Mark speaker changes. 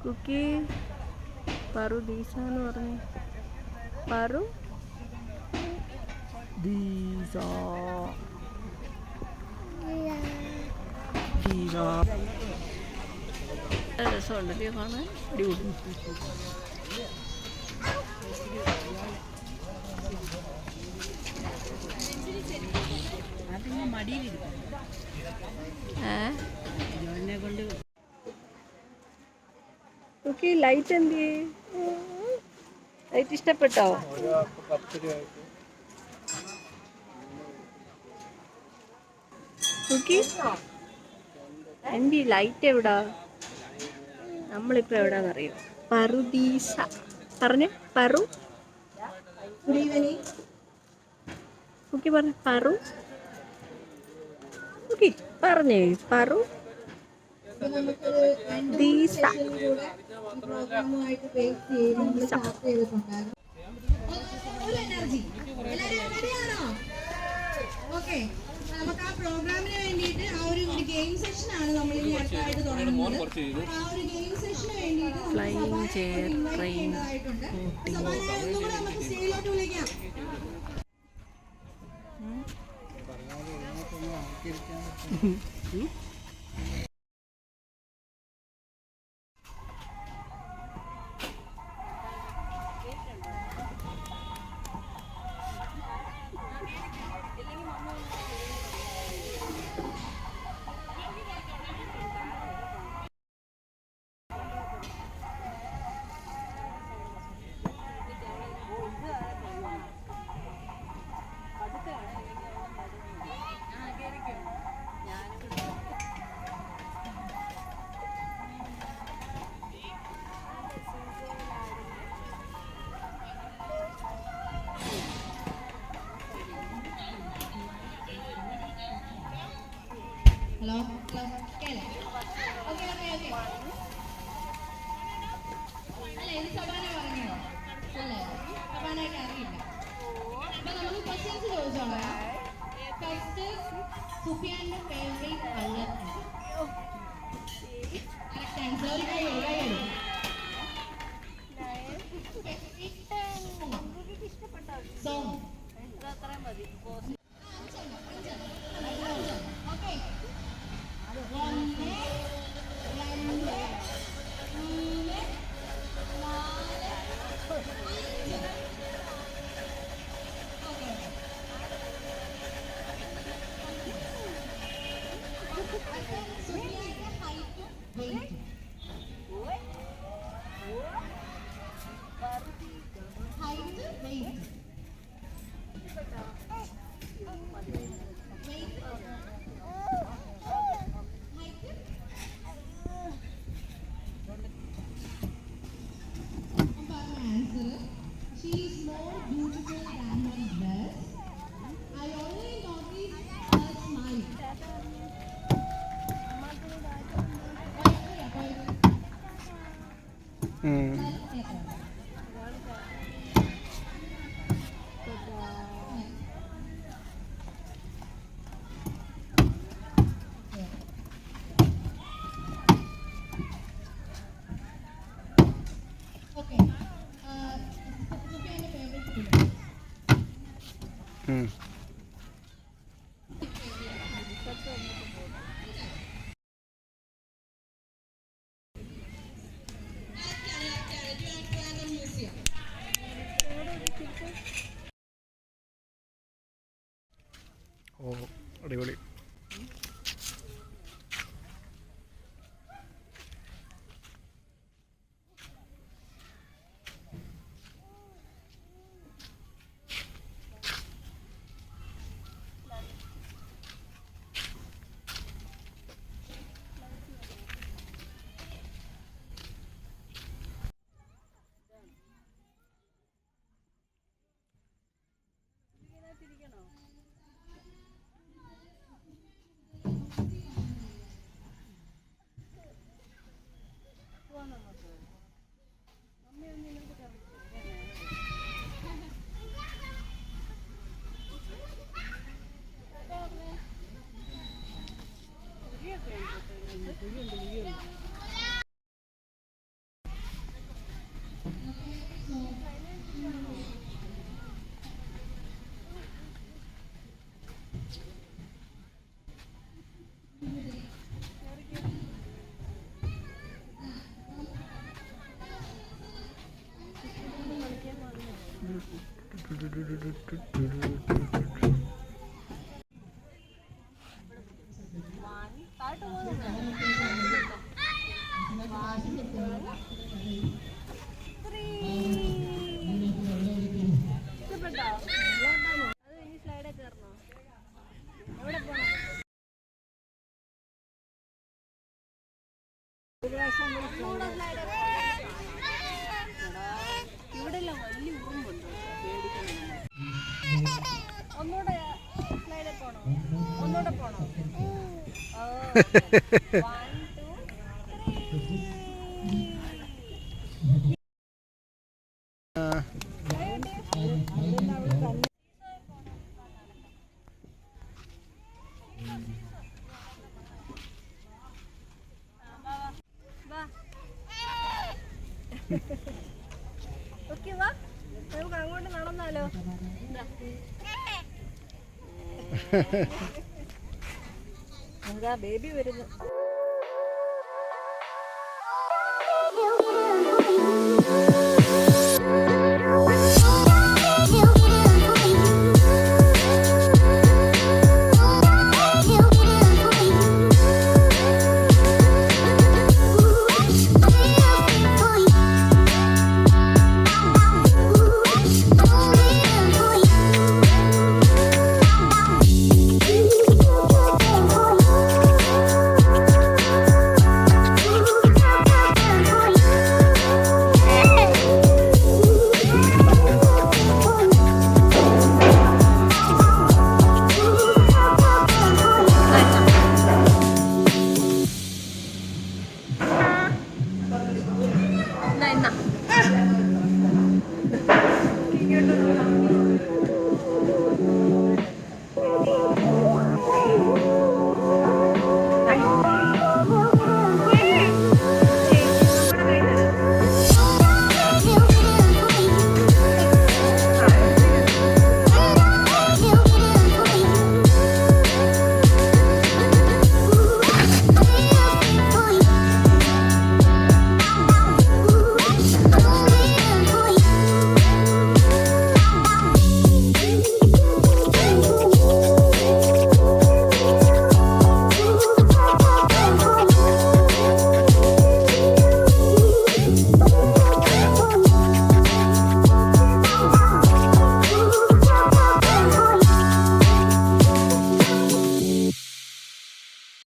Speaker 1: കുക്കി പറു ദീസ എന്ന് പറഞ്ഞു. പറു ദീസ ദീസ. രസമുണ്ടല്ലേ കാണാൻ? അടിപൊളി. കുക്കി ലൈറ്റ് എന്ത്? ലൈറ്റ് ഇഷ്ടപ്പെട്ടോ? കുക്കി എന്തി ലൈറ്റ് എവിടാ? നമ്മളിപ്പോ എവിടാന്നറിയോ? പറുദീസ പറഞ്ഞേ. പറു. കുക്കി പറഞ്ഞ പറു. കുക്കി പറഞ്ഞേ പറു ദീസ.
Speaker 2: നമുക്ക് ആ പ്രോഗ്രാമിന് വേണ്ടിയിട്ട് ആ ഒരു ഗെയിം സെഷൻ ആണ് നമ്മൾ ഇനി അടുത്തായിട്ട് തുടങ്ങുന്നത്. ആ ഒരു ഗെയിം സെഷന് വേണ്ടിയിട്ട്
Speaker 1: ഫ്ലൈയിങ് ചെയർ ട്രെയിൻ
Speaker 2: നമുക്ക് സ്റ്റേജിലോട്ട് വിളിക്കാം. ഹലോ കേളെ. Okay okay okay. അല്ല ഇത് സബാന പറഞ്ഞോ അല്ലേ? സബാനായിട്ട് അറിയില്ല. അപ്പൊ നമുക്ക് ക്വസ്റ്റ്യൻസ് ചോദിച്ചോളാം. ഫസ്റ്റ്, സുഫിയാന്റെ ഫേവറേറ്റ് കളർ. Correct answer. ഒരു കൈ സോങ്.
Speaker 3: ഓ അടിപൊളി.
Speaker 2: ഒന്നൂടെ സ്ലൈഡിൽ പോണോ? ഒന്നൂടെ പോണോ? ഓക്കെ വാ, നമുക്ക് അങ്ങോട്ട് നടന്നാലോ? എന്താ ബേബി വരുന്നു.